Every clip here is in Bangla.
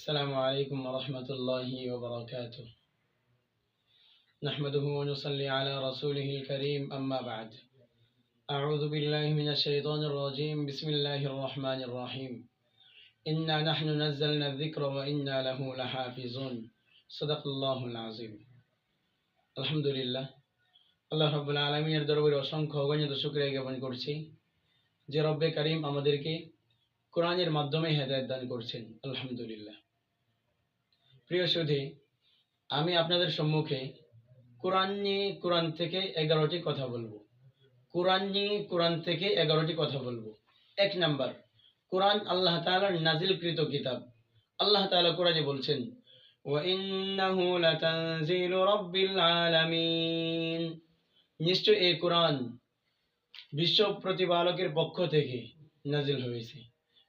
السلام عليكم ورحمة الله وبركاته. نحمده ونصلي على رسوله الكريم أما بعد. أعوذ بالله من الشيطان الرجيم. بسم الله الرحمن الرحيم. إنا نحن نزلنا الذكر وإنا له لحافظون. صدق الله العظيم. الحمد لله. আল্লাহ রাব্বুল আলামিনের দরবারে অসংখ্য অগণিত শুকরিয়া জ্ঞাপন করছি যে রব্বে কারীম আমাদেরকে কোরআনের মাধ্যমে হেদায়েত দান করছেন। আলহামদুলিল্লাহ। প্রিয় সুধী, আমি আপনাদের সম্মুখে কোরআন থেকে 11টি কথা বলবো। কোরআন থেকে 11টি কথা বলবো। 1 নাম্বার, কোরআন আল্লাহ তাআলার নাজিলকৃত কিতাব। আল্লাহ তাআলা কোরআনে বলছেন, ওয়া ইন্নাহু লাতানজিলু রাব্বিল আলামিন। নিশ্চয় এই কোরআন বিশ্ব প্রতিপালকের পক্ষ থেকে নাজিল হয়েছে।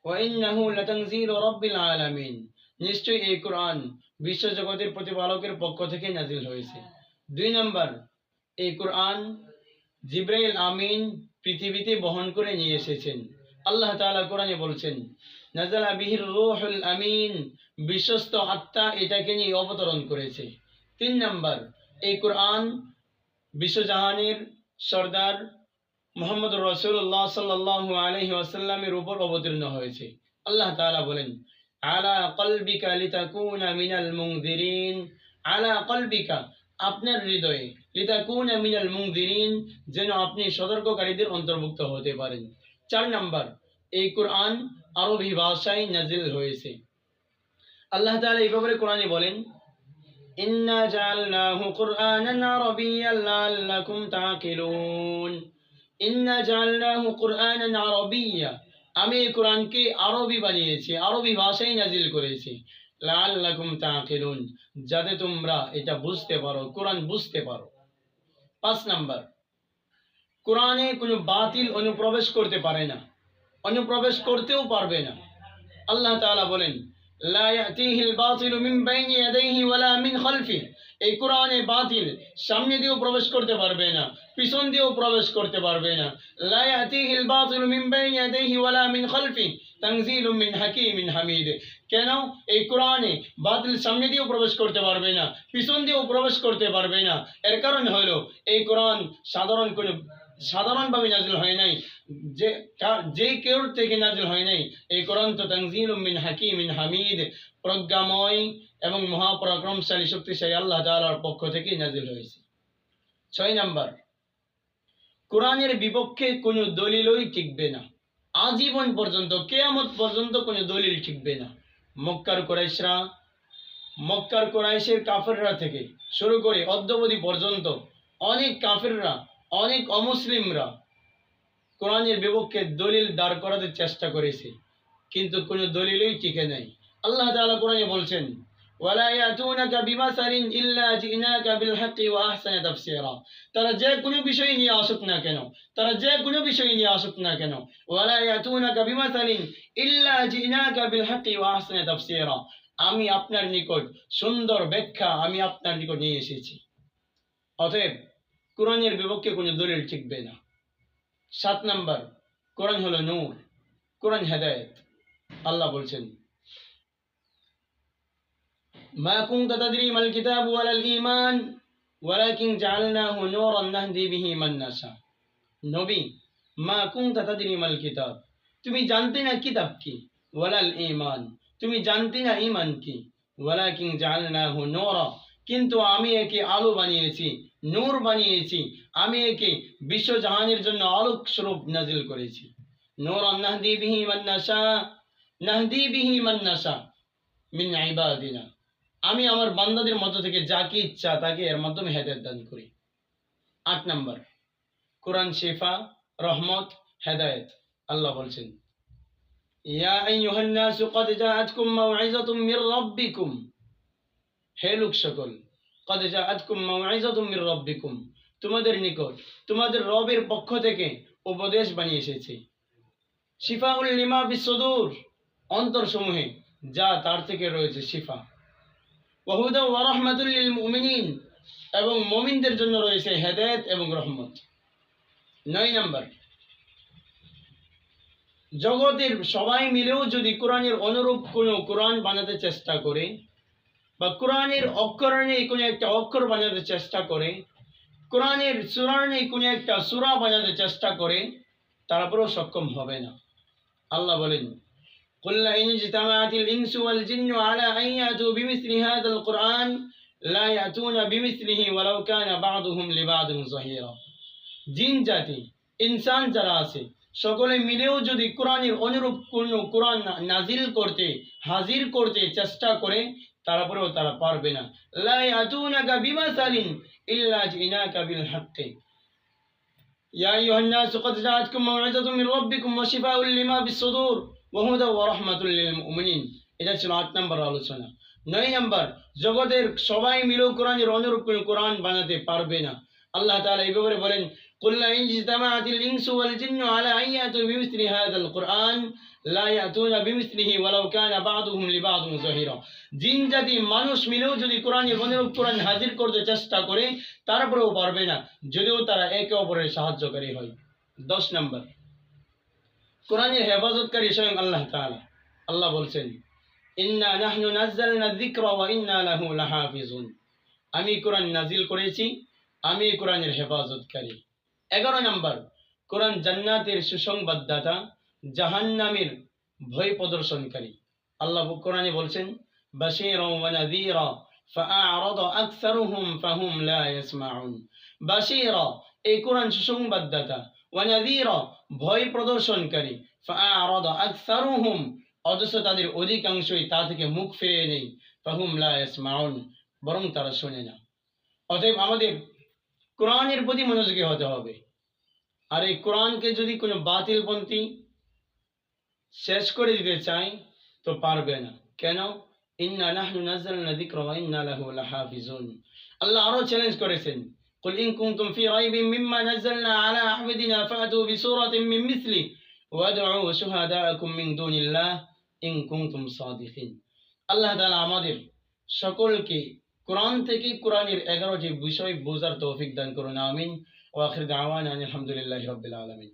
ওয়া ইন্নাহু লাতানজিলু রাব্বিল আলামিন। নিশ্চয় এই কোরআন বিশ্ব জগতের প্রতিপালকের পক্ষ থেকে নাজিল হয়েছে। 2 নাম্বার, এই কোরআন জিবরাইল আমিন পৃথিবীতে বহন করে নিয়ে এসেছেন। আল্লাহ তাআলা কোরআনে বলছেন, নাযালা বিহির রূহুল আমিন। বিশ্বস্ত আত্মা এটাকে নিয়ে অবতরণ করেছে। 3 নাম্বার, এই কোরআন বিশ্বজাহানের সরদার মুহাম্মদুর রাসূলুল্লাহ সাল্লাল্লাহু আলাইহি ওয়াসাল্লামের উপর অবতীর্ণ হয়েছে। আল্লাহ তাআলা বলেন, আলা কলবিকা লিতাকুনা মিনাল মুনযিরিন। আলা কলবিকা, আপনার হৃদয়ে, লিতাকুনা মিনাল মুনযিরিন, যেন আপনি সতর্ককারীদের অন্তর্ভুক্ত হতে পারেন। 4 নাম্বার, এই কোরআন আরবি ভাষায় নাজিল হয়েছে। আল্লাহ তাআলা এই ব্যাপারে কোরআনে বলেন, ইন্না জাআলনাহু কুরআনান আরাবিয়্যান লাআল্লাকুম তাআকিলুন। ইন্না জাআলনাহু কুরআনান আরাবিয়্যা, আমি এই কোরআনকে আরবি বানিয়েছি, আরবি ভাষায় নাজিল করেছি। লাআল্লাকুম তাআকিলুন, যাতে তোমরা এটা বুঝতে পারো, কোরআন বুঝতে পারো। 5 নাম্বার, কোরআনে কোনো বাতিল অনুপ্রবেশ করতে পারে না, অনুপ্রবেশ করতেও পারবে না। আল্লাহ তাআলা বলেন, লা ইয়াতিহিল বাতিলু মিন বাইনি ইয়াদাইহি ওয়ালা মিন খালফিহি। এই কোরআনে বাতিল সামনে দিয়েও প্রবেশ করতে পারবে না, পিছন দিয়েও প্রবেশ করতে পারবে না। লা ইয়াতিহিল বাতিলু মিন বাইনি ইয়াদাইহি ওয়ালা মিন খালফিহি তানজিলুম মিন হাকীমিন হামিদ। কেন? এই কোরআনে বাতিল সামনে দিয়েও প্রবেশ করতে পারবে না, পিছন দিয়েও প্রবেশ করতে পারবে না। এর কারণ হলো এই কোরআন সাধারণভাবে নাজিল হয় নাই, যে কেউ থেকে নাজিল হয় নাই। এই কোরআন তো তানজিলুম মিন হাকীমিন হামিদ, প্রজ্ঞাময় এবং মহাপরাক্রমশালী শক্তিশালী আল্লাহ তাআলার পক্ষ থেকে নাজিল হয়েছে। 6 নাম্বার, কোরআনের বিপক্ষে কোনো দলিলই টিকবে না। আজীবন পর্যন্ত, কিয়ামত পর্যন্ত কোনো দলিল টিকবে না। মক্কার কুরাইশের কাফেররা থেকে শুরু করে অদ্যাবধি পর্যন্ত অনেক কাফেররা, অনেক অমুসলিমরা কোরআনের বিপক্ষে দলিল দাঁড় করাতে চেষ্টা করেছে, কিন্তু কোনো দলিলই টিকে নাই। আল্লাহ তাআলা কোরআনে বলছেন, ওয়ালা ইয়াতুনাকা বিমাসালিন ইল্লা জিনাকা বিল হাক্কি ওয়া আহসানা তাফসীরা। তারা যে কোনো বিষয় নিয়ে আসুক না কেন, ওয়ালা ইয়াতুনাকা বিমাসালিন ইল্লা জিনাকা বিল হাক্কি ওয়া আহসানা তাফসীরা। আমি আপনার নিকট সুন্দর ব্যাখ্যা আমি আপনার নিকট নিয়ে এসেছি। অতএব কোরআনের বিপক্ষে কোনো দলিল টিকবে না। 7 নাম্বার, কোরআন হলো নূর, কোরআন হেদায়েত। আল্লাহ বলছেন, মা কুনতা তাদরি মাল কিতাব ওয়ালাল ঈমান ওয়ালাকিন জাআলনাহু নূরান নাহদি বিহি মান নাশা। নবী, মা কুনতা তাদরি মাল কিতাব, তুমি জানতে না কিতাব কি, ওয়ালাল ঈমান, তুমি জানতে না ঈমান কি, ওয়ালাকিন জাআলনাহু নূরা, কিন্তু আমি একে আলো বানিয়েছি, নূর বানিয়েছি, আমি একে বিশ্বজাহানের জন্য আলোক স্বরূপ নাজিল করেছি। নূরান নাহদি বিহি মান নাশা মিন ইবাদিনা, আমি আমার বান্দাদের মধ্য থেকে যাকে ইচ্ছা তাকে এর মাধ্যমে হেদায়েত দান করি। 8 নাম্বার, কোরআন শিফা, রহমত, হেদায়েত। আল্লাহ বলছেন, ইয়া আইয়ুহান নাসু ক্বাদ জাআতকুম মাউইযাতুম মির রাব্বিকুম। হে লোক সকল, ক্বাদ জাআতকুম মাউইযাতুম মির রাব্বিকুম, তোমাদের নিকট তোমাদের রবের পক্ষ থেকে উপদেশ বাণী এসেছে। শিফাউল লিমা ফিস সুদূর, অন্তরসমূহে যা তার থেকে রয়েছে শিফা। ওয়া হুদা ওয়া রাহমাতুল লিল মুমিনিন, এবং মুমিনদের জন্য রয়েছে হেদায়েত এবং রহমত। 9 নাম্বার, জগতের সবাই মিলেও যদি কোরআনের অনুরূপ কোনো কোরআন বানাতে চেষ্টা করে বা কোরআনের অক্ষর নেই কোনো একটা অক্ষর বানাতে চেষ্টা করে, কোরআনের সূরার নেই কোনো একটা সূরা বানাতে চেষ্টা করে, তারপরেও সক্ষম হবে না। আল্লাহ বলেন, قل لئن اجتمعت الإنس والجن على أن يأتوا بمثل هذا القرآن لا يأتون بمثله ولو كان بعضهم لبعض ظهيرا। জিন জাতি, ইনসান যারা আছে, সকলে মিলেও যদি কোরআনের অনুরূপ কোনো কোরআন নাজিল করতে, হাজির করতে চেষ্টা করে, তারপরেও তারা পারবে না। লা ইয়াতুনাকা বিমাসালিন ইল্লা জিনাকা বিল হাক্কি ইয়া আইয়ুহান নাস ক্বাদ জাআতকুম মাউইযাতুম মির রাব্বিকুম ওয়া শিফাউল লিমা ফিস সুদূর ওয়া হুদা ওয়া রাহমাতুল লিল মুমিনিন। এটা ছিল ৮ নম্বর আলোচনা। ৯ নম্বর, জগতের সবাই মিলেও কোরআনের অনুরূপ কোনো কোরআন বানাতে পারবে না। আল্লাহ তাআলা এই ব্যাপারে বলেন, قل لئن اجتمعت الإنس والجن على أن يأتوا بمثل هذا القرآن لا يأتون بمثله ولو كان بعضهم لبعض ظهيرا। জিন জাতি মানুষ মিলেও যদি কোরআনের অনুরূপ কোরআন হাজির করতে চেষ্টা করে, তারপরেও পারবে না, যদিও তারা একে অপরের সাহায্যকারী হয়। ১০ নম্বর, কোরআনের হেফাজতকারী স্বয়ং আল্লাহ তাআলা। আল্লাহ বলছেন, ইন্না নাহনু নাযালনা যিকরা ওয়া ইন্না লাহু লাহাফিজুন। আমি কোরআন নাজিল করেছি, আমি কোরআনের হেফাজতকারী। ১১ নম্বর, কোরআন জান্নাতের সুসংবাদদাতা, জাহান্নামের ভয় প্রদর্শনকারী। আল্লাহ কোরআনে বলছেন, বাশীরান ওয়া নাযীরা ফাআরাদা আকসারুহুম ফাহুম লা ইয়াসমাউন। বাশীরা, এই কোরআন সুসংবাদদাতা, ওয়া নাযীরা, ভয় প্রদর্শনকারী, ফাআরাদা আকসারুহুম, অথচ তাদের অধিকাংশই তা থেকে মুখ ফিরিয়ে নেই, ফাহুম লা ইয়াসমাউন, বরং তারা শোনে না। অতএব আমাদের কোরআনের প্রতি মনোযোগী হতে হবে। আর এই কোরআনকে যদি কোনো বাতিলপন্থী শেষ করে দিতে চায় তো পারবে না। কেন? ইন্না নাহনু নাযালনা যিকরা ওয়া ইন্না লাহু লাহাফিজুন। আল্লাহ আরো চ্যালেঞ্জ করেছেন, কুল ইন কুনতুম ফি রাইবিন মিম্মা নাযালনা আলা আবদিনা ফাতু বিসূরাতিন মিন মিসলি ওয়াদউ শুহাদাআকুম মিন দুনিল্লাহ ইন কুনতুম সাদিকিন। আল্লাহ তাআলা আমাদের সকলকে কোরআন থেকে কোরআনের 11টি বিষয় বোঝার তৌফিক দান করুন। আমিন। ওয়া আখির দাওয়ানা আলহামদুলিল্লাহি রাব্বিল আলামিন।